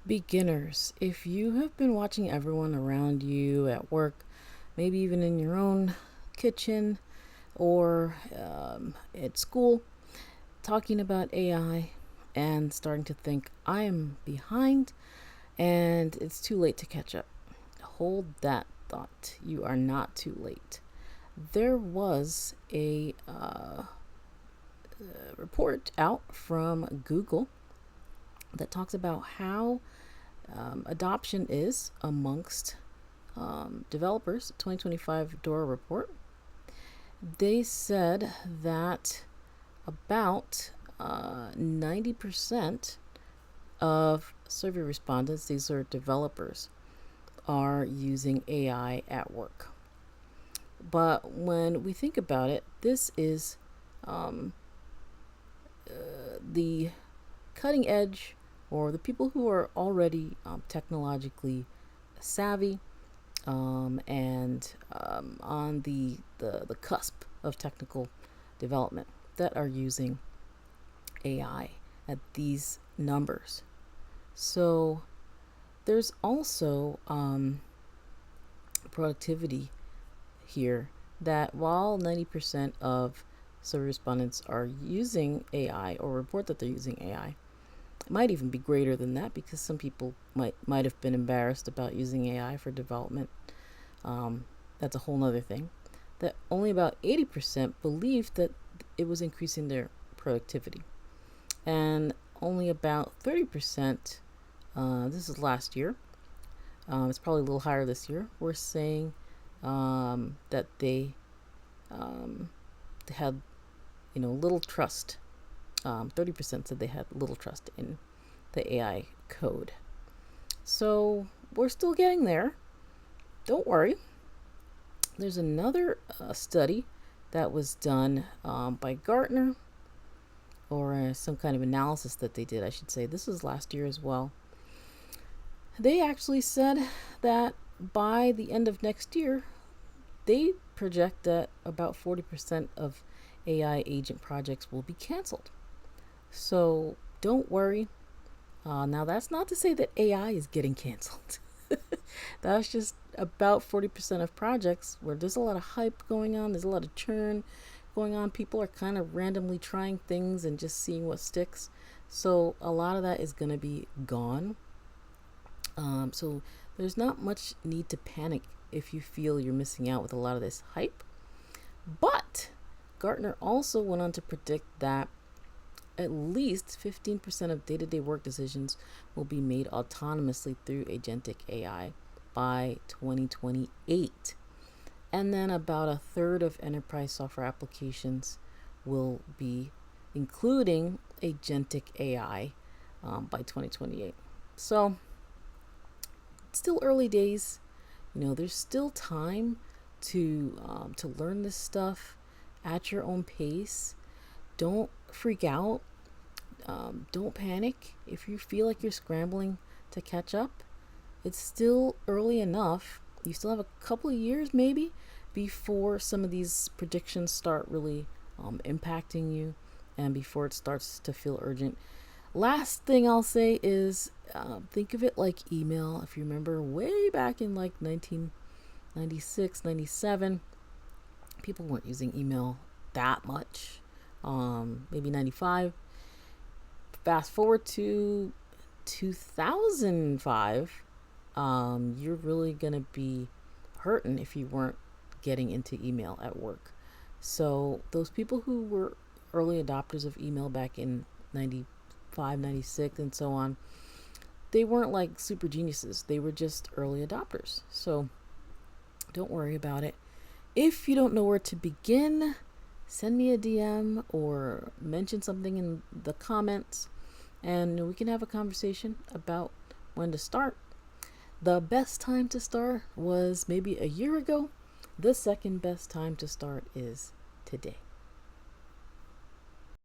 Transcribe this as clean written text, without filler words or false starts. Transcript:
Beginners, if you have been watching everyone around you at work, maybe even in your own kitchen or at school, talking about AI and starting to think, I am behind and it's too late to catch up. Hold that thought. You are not too late. There was a report out from Google that talks about how adoption is amongst developers. 2025 DORA report. They said that about 90% of survey respondents, these are developers, are using AI at work. But when we think about it, this is the cutting edge, or the people who are already technologically savvy and on the cusp of technical development that are using AI at these numbers. So there's also productivity here, that while 90% of survey respondents are using AI or report that they're using AI, it might even be greater than that because some people might have been embarrassed about using AI for development. That's a whole nother thing. That only about 80% believed that it was increasing their productivity. And only about 30%, this is last year, it's probably a little higher this year, were saying that they had, little trust. 30% said they had little trust in the AI code. So we're still getting there. Don't worry. There's another study that was done by Gartner, or some kind of analysis that they did, I should say. This was last year as well. They actually said that by the end of next year, they project that about 40% of AI agent projects will be canceled. So don't worry. Now, that's not to say that AI is getting canceled. That's just about 40% of projects where there's a lot of hype going on, there's a lot of churn going on. People are kind of randomly trying things and just seeing what sticks. So a lot of that is going to be gone. So there's not much need to panic if you feel you're missing out with a lot of this hype. But Gartner also went on to predict that at least 15% of day-to-day work decisions will be made autonomously through agentic AI by 2028. And then about a third of enterprise software applications will be including agentic AI by 2028. So it's still early days. There's still time to learn this stuff at your own pace. Don't freak out. Don't panic. If you feel like you're scrambling to catch up, it's still early enough. You still have a couple of years maybe before some of these predictions start really impacting you, and before it starts to feel urgent. Last thing I'll say is think of it like email. If you remember way back in like 1996, 97, people weren't using email that much. Maybe 95. Fast forward to 2005, you're really gonna be hurting if you weren't getting into email at work. So those people who were early adopters of email back in 95, 96, and so on, they weren't like super geniuses. They were just early adopters. So don't worry about it. If you don't know where to begin, send me a DM or mention something in the comments, and we can have a conversation about when to start. The best time to start was maybe a year ago. The second best time to start is today.